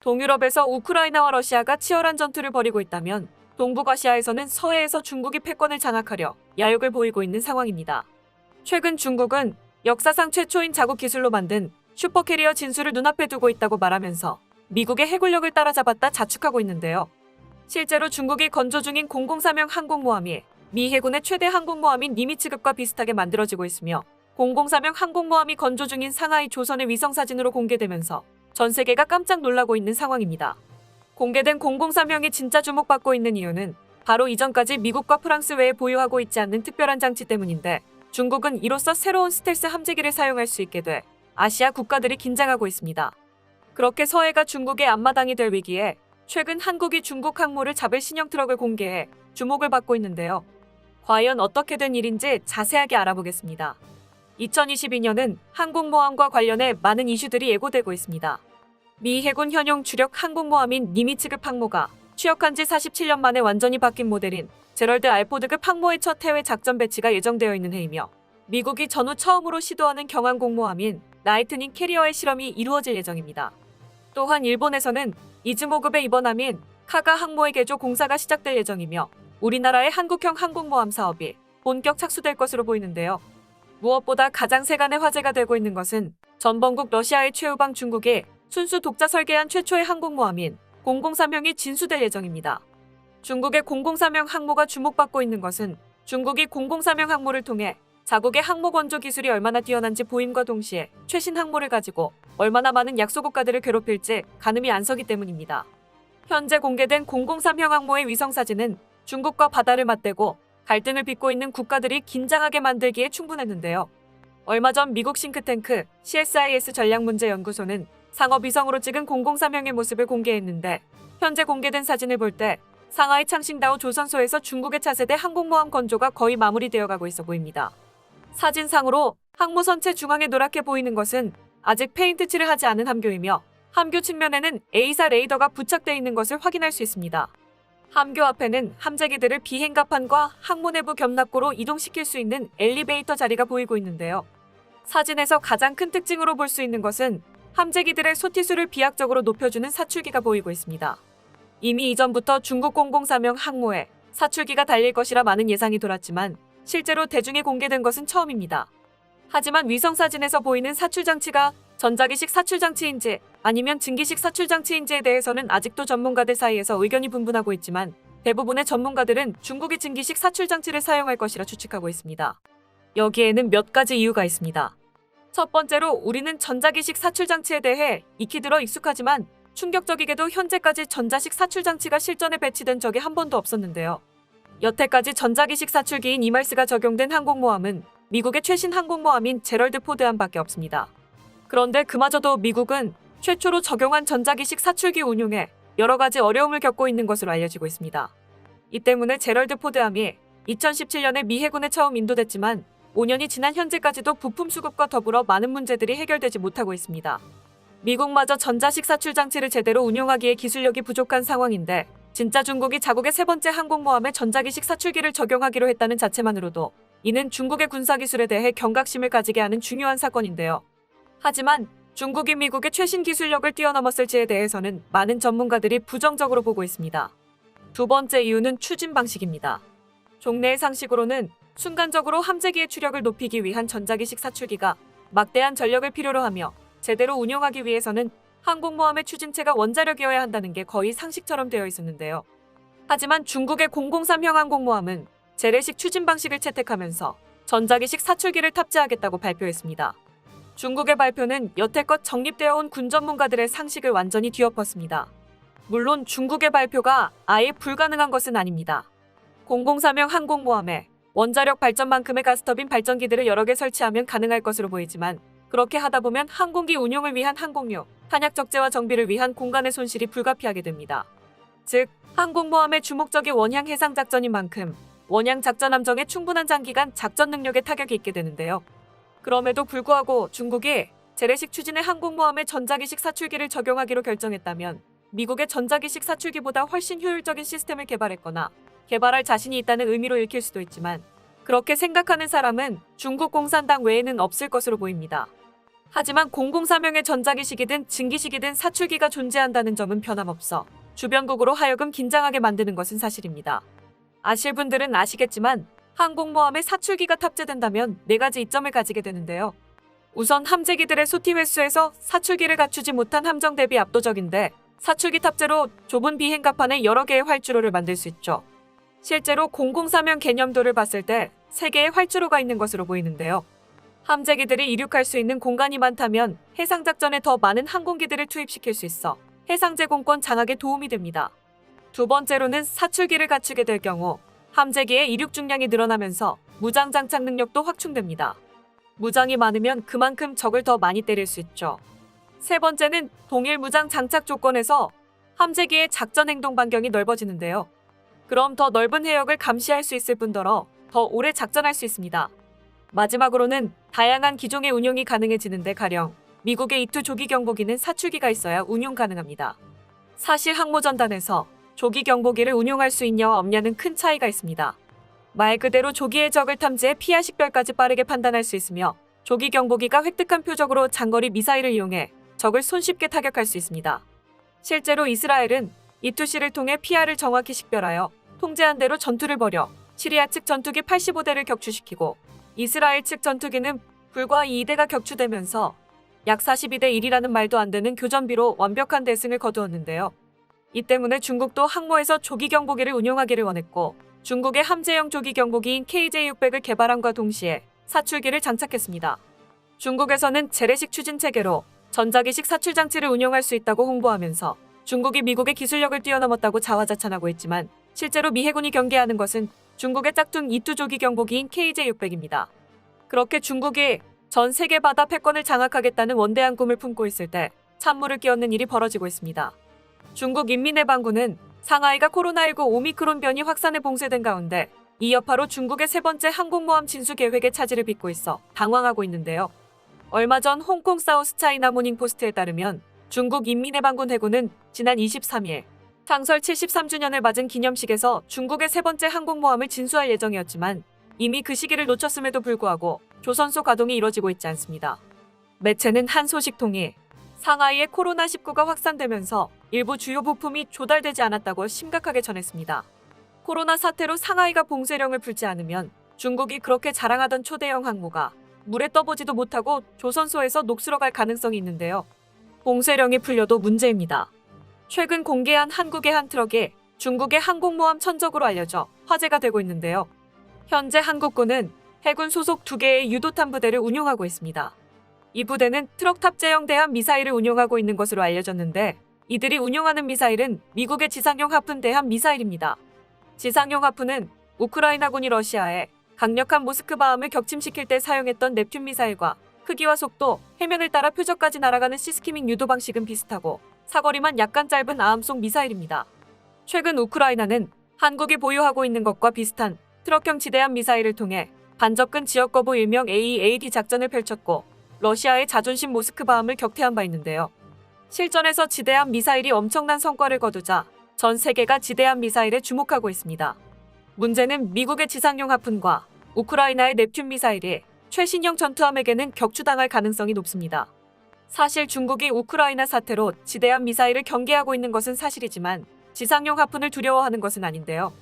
동유럽에서 우크라이나와 러시아가 치열한 전투를 벌이고 있다면 동북아시아에서는 서해에서 중국이 패권을 장악하려 야욕을 보이고 있는 상황입니다. 최근 중국은 역사상 최초인 자국 기술로 만든 슈퍼캐리어 진수를 눈앞에 두고 있다고 말하면서 미국의 해군력을 따라잡았다 자축하고 있는데요. 실제로 중국이 건조 중인 003형 항공모함이 미 해군의 최대 항공모함인 니미츠급과 비슷하게 만들어지고 있으며 003형 항공모함이 건조 중인 상하이 조선의 위성사진으로 공개되면서 전 세계가 깜짝 놀라고 있는 상황입니다. 공개된 003형이 진짜 주목받고 있는 이유는 바로 이전까지 미국과 프랑스 외에 보유하고 있지 않는 특별한 장치 때문인데 중국은 이로써 새로운 스텔스 함재기를 사용할 수 있게 돼 아시아 국가들이 긴장하고 있습니다. 그렇게 서해가 중국의 앞마당이 될 위기에 최근 한국이 중국 항모를 잡을 신형 트럭을 공개해 주목을 받고 있는데요. 과연 어떻게 된 일인지 자세하게 알아보겠습니다. 2022년은 항공모함과 관련해 많은 이슈들이 예고되고 있습니다. 미 해군 현용 주력 항공모함인 니미츠급 항모가 취역한 지 47년 만에 완전히 바뀐 모델인 제럴드 알포드급 항모의 첫 해외 작전 배치가 예정되어 있는 해이며 미국이 전후 처음으로 시도하는 경항공모함인 라이트닝 캐리어의 실험이 이루어질 예정입니다. 또한 일본에서는 이즈모급의 입원함인 카가 항모의 개조 공사가 시작될 예정이며 우리나라의 한국형 항공모함 사업이 본격 착수될 것으로 보이는데요. 무엇보다 가장 세간의 화제가 되고 있는 것은 전범국 러시아의 최우방 중국이 순수 독자 설계한 최초의 항공모함인 003형이 진수될 예정입니다. 중국의 003형 항모가 주목받고 있는 것은 중국이 003형 항모를 통해 자국의 항모 건조 기술이 얼마나 뛰어난지 보임과 동시에 최신 항모를 가지고 얼마나 많은 약소 국가들을 괴롭힐지 가늠이 안 서기 때문입니다. 현재 공개된 003형 항모의 위성사진은 중국과 바다를 맞대고 갈등을 빚고 있는 국가들이 긴장하게 만들기에 충분했는데요. 얼마 전 미국 싱크탱크 CSIS 전략문제연구소는 상업위성으로 찍은 003형의 모습을 공개했는데 현재 공개된 사진을 볼 때 상하이 창싱다오 조선소에서 중국의 차세대 항공모함 건조가 거의 마무리되어 가고 있어 보입니다. 사진상으로 항모 선체 중앙에 노랗게 보이는 것은 아직 페인트 칠을 하지 않은 함교이며 함교 측면에는 A사 레이더가 부착되어 있는 것을 확인할 수 있습니다. 함교 앞에는 함재기들을 비행갑판과 항모 내부 견납고로 이동시킬 수 있는 엘리베이터 자리가 보이고 있는데요. 사진에서 가장 큰 특징으로 볼 수 있는 것은 함재기들의 소티수를 비약적으로 높여주는 사출기가 보이고 있습니다. 이미 이전부터 중국 003형 항모에 사출기가 달릴 것이라 많은 예상이 돌았지만 실제로 대중에 공개된 것은 처음입니다. 하지만 위성사진에서 보이는 사출장치가 전자기식 사출장치인지 아니면 증기식 사출장치인지에 대해서는 아직도 전문가들 사이에서 의견이 분분하고 있지만 대부분의 전문가들은 중국이 증기식 사출장치를 사용할 것이라 추측하고 있습니다. 여기에는 몇 가지 이유가 있습니다. 첫 번째로 우리는 전자기식 사출장치에 대해 익히 들어 익숙하지만 충격적이게도 현재까지 전자식 사출장치가 실전에 배치된 적이 한 번도 없었는데요. 여태까지 전자기식 사출기인 이말스가 적용된 항공모함은 미국의 최신 항공모함인 제럴드 포드함밖에 없습니다. 그런데 그마저도 미국은 최초로 적용한 전자기식 사출기 운용에 여러 가지 어려움을 겪고 있는 것으로 알려지고 있습니다. 이 때문에 제럴드 포드함이 2017년에 미 해군에 처음 인도됐지만 5년이 지난 현재까지도 부품 수급과 더불어 많은 문제들이 해결되지 못하고 있습니다. 미국마저 전자식 사출 장치를 제대로 운용하기에 기술력이 부족한 상황인데 진짜 중국이 자국의 세 번째 항공모함에 전자기식 사출기를 적용하기로 했다는 자체만으로도 이는 중국의 군사기술에 대해 경각심을 가지게 하는 중요한 사건인데요. 하지만 중국이 미국의 최신 기술력을 뛰어넘었을지에 대해서는 많은 전문가들이 부정적으로 보고 있습니다. 두 번째 이유는 추진 방식입니다. 종래의 상식으로는 순간적으로 함재기의 추력을 높이기 위한 전자기식 사출기가 막대한 전력을 필요로 하며 제대로 운용하기 위해서는 항공모함의 추진체가 원자력이어야 한다는 게 거의 상식처럼 되어 있었는데요. 하지만 중국의 003형 항공모함은 재래식 추진 방식을 채택하면서 전자기식 사출기를 탑재하겠다고 발표했습니다. 중국의 발표는 여태껏 정립되어 온 군 전문가들의 상식을 완전히 뒤엎었습니다. 물론 중국의 발표가 아예 불가능한 것은 아닙니다. 003형 항공모함에 원자력 발전만큼의 가스터빈 발전기들을 여러 개 설치하면 가능할 것으로 보이지만 그렇게 하다 보면 항공기 운용을 위한 항공유, 탄약 적재와 정비를 위한 공간의 손실이 불가피하게 됩니다. 즉, 항공모함의 주목적인 원양 해상 작전인 만큼 원양 작전 함정에 충분한 장기간 작전 능력에 타격이 있게 되는데요. 그럼에도 불구하고 중국이 재래식 추진의 항공모함에 전자기식 사출기를 적용하기로 결정했다면 미국의 전자기식 사출기보다 훨씬 효율적인 시스템을 개발했거나 개발할 자신이 있다는 의미로 읽힐 수도 있지만 그렇게 생각하는 사람은 중국 공산당 외에는 없을 것으로 보입니다. 하지만 공공사명의 전자기식이든 증기식이든 사출기가 존재한다는 점은 변함없어 주변국으로 하여금 긴장하게 만드는 것은 사실입니다. 아실 분들은 아시겠지만 항공모함에 사출기가 탑재된다면 4가지 이점을 가지게 되는데요. 우선 함재기들의 소티 횟수에서 사출기를 갖추지 못한 함정 대비 압도적인데, 사출기 탑재로 좁은 비행갑판에 여러 개의 활주로를 만들 수 있죠. 실제로 공공사명 개념도를 봤을 때 3개의 활주로가 있는 것으로 보이는데요. 함재기들이 이륙할 수 있는 공간이 많다면 해상작전에 더 많은 항공기들을 투입시킬 수 있어 해상제 공권 장악에 도움이 됩니다. 두 번째로는 사출기를 갖추게 될 경우 함재기의 이륙 중량이 늘어나면서 무장 장착 능력도 확충됩니다. 무장이 많으면 그만큼 적을 더 많이 때릴 수 있죠. 세 번째는 동일 무장 장착 조건에서 함재기의 작전 행동 반경이 넓어지는데요. 그럼 더 넓은 해역을 감시할 수 있을 뿐더러 더 오래 작전할 수 있습니다. 마지막으로는 다양한 기종의 운용이 가능해지는데, 가령 미국의 E-2 조기 경보기는 사출기가 있어야 운용 가능합니다. 사실 항모전단에서 조기 경보기를 운용할 수 있냐와 없냐는 큰 차이가 있습니다. 말 그대로 조기의 적을 탐지해 피하 식별까지 빠르게 판단할 수 있으며, 조기 경보기가 획득한 표적으로 장거리 미사일을 이용해 적을 손쉽게 타격할 수 있습니다. 실제로 이스라엘은 E-2C를 통해 피하를 정확히 식별하여 통제한 대로 전투를 벌여 시리아 측 전투기 85대를 격추시키고, 이스라엘 측 전투기는 불과 2대가 격추되면서 약 42대 1이라는 말도 안 되는 교전비로 완벽한 대승을 거두었는데요. 이 때문에 중국도 항모에서 조기 경보기를 운용하기를 원했고, 중국의 함재형 조기 경보기인 KJ-600을 개발함과 동시에 사출기를 장착했습니다. 중국에서는 재래식 추진 체계로 전자기식 사출 장치를 운용할 수 있다고 홍보하면서 중국이 미국의 기술력을 뛰어넘었다고 자화자찬하고 있지만, 실제로 미 해군이 경계하는 것은 중국의 짝퉁 E-2 조기 경보기인 KJ-600입니다. 그렇게 중국이 전 세계 바다 패권을 장악하겠다는 원대한 꿈을 품고 있을 때 찬물을 끼얹는 일이 벌어지고 있습니다. 중국 인민해방군은 상하이가 코로나19 오미크론 변이 확산에 봉쇄된 가운데 이 여파로 중국의 세 번째 항공모함 진수 계획의 차질을 빚고 있어 당황하고 있는데요. 얼마 전 홍콩 사우스차이나 모닝포스트에 따르면 중국 인민해방군 해군은 지난 23일 창설 73주년을 맞은 기념식에서 중국의 세 번째 항공모함을 진수할 예정이었지만, 이미 그 시기를 놓쳤음에도 불구하고 조선소 가동이 이뤄지고 있지 않습니다. 매체는 한 소식통이 상하이에 코로나19가 확산되면서 일부 주요 부품이 조달되지 않았다고 심각하게 전했습니다. 코로나 사태로 상하이가 봉쇄령을 풀지 않으면 중국이 그렇게 자랑하던 초대형 항모가 물에 떠보지도 못하고 조선소에서 녹슬어 갈 가능성이 있는데요. 봉쇄령이 풀려도 문제입니다. 최근 공개한 한국의 한 트럭이 중국의 항공모함 천적으로 알려져 화제가 되고 있는데요. 현재 한국군은 해군 소속 2개의 유도탄 부대를 운용하고 있습니다. 이 부대는 트럭 탑재형 대함 미사일을 운용하고 있는 것으로 알려졌는데, 이들이 운용하는 미사일은 미국의 지상용 하푼 대함 미사일입니다. 지상용 하푼은 우크라이나군이 러시아에 강력한 모스크바함을 격침시킬 때 사용했던 넵튠 미사일과 크기와 속도, 해면을 따라 표적까지 날아가는 시스키밍 유도 방식은 비슷하고 사거리만 약간 짧은 아함속 미사일입니다. 최근 우크라이나는 한국이 보유하고 있는 것과 비슷한 트럭형 지대함 미사일을 통해 반접근 지역 거부 일명 AEAD 작전을 펼쳤고, 러시아의 자존심 모스크바함을 격퇴한 바 있는데요. 실전에서 지대함 미사일이 엄청난 성과를 거두자 전 세계가 지대함 미사일에 주목하고 있습니다. 문제는 미국의 지상용 하푼과 우크라이나의 넵튠 미사일이 최신형 전투함에게는 격추당할 가능성이 높습니다. 사실 중국이 우크라이나 사태로 지대함 미사일을 경계하고 있는 것은 사실이지만 지상용 하푼을 두려워하는 것은 아닌데요.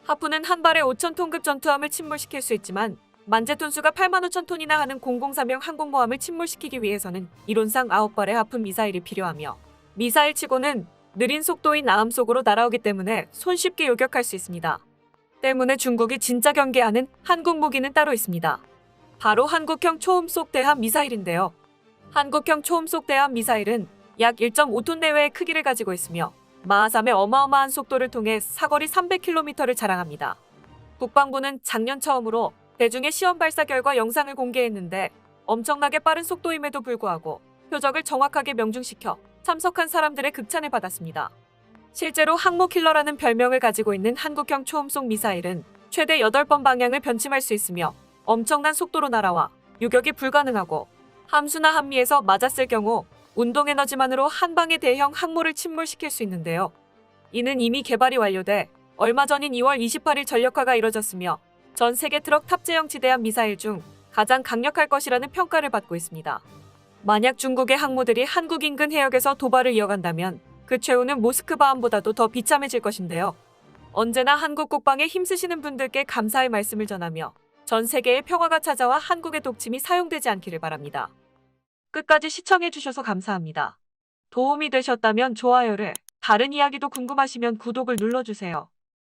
하푼은 한 발에 5,000톤급 전투함을 침몰시킬 수 있지만, 만재톤수가 85,000톤이나 하는 공공사명 항공모함을 침몰시키기 위해서는 이론상 9발의 하푼 미사일이 필요하며, 미사일치고는 느린 속도인 아함 속으로 날아오기 때문에 손쉽게 요격할 수 있습니다. 때문에 중국이 진짜 경계하는 한국 무기는 따로 있습니다. 바로 한국형 초음속 대함 미사일인데요. 한국형 초음속 대함 미사일은 약 1.5톤 내외의 크기를 가지고 있으며 마하3의 어마어마한 속도를 통해 사거리 300km를 자랑합니다. 국방부는 작년 처음으로 대중의 시험 발사 결과 영상을 공개했는데, 엄청나게 빠른 속도임에도 불구하고 표적을 정확하게 명중시켜 참석한 사람들의 극찬을 받았습니다. 실제로 항모킬러라는 별명을 가지고 있는 한국형 초음속 미사일은 최대 8번 방향을 변침할 수 있으며 엄청난 속도로 날아와 유격이 불가능하고, 함수나 한미에서 맞았을 경우 운동에너지만으로 한 방에 대형 항모를 침몰시킬 수 있는데요. 이는 이미 개발이 완료돼 얼마 전인 2월 28일 전력화가 이뤄졌으며 전 세계 트럭 탑재형 지대함 미사일 중 가장 강력할 것이라는 평가를 받고 있습니다. 만약 중국의 항모들이 한국 인근 해역에서 도발을 이어간다면 그 최후는 모스크바함보다도 더 비참해질 것인데요. 언제나 한국 국방에 힘쓰시는 분들께 감사의 말씀을 전하며 전 세계의 평화가 찾아와 한국의 독침이 사용되지 않기를 바랍니다. 끝까지 시청해주셔서 감사합니다. 도움이 되셨다면 좋아요를, 다른 이야기도 궁금하시면 구독을 눌러주세요.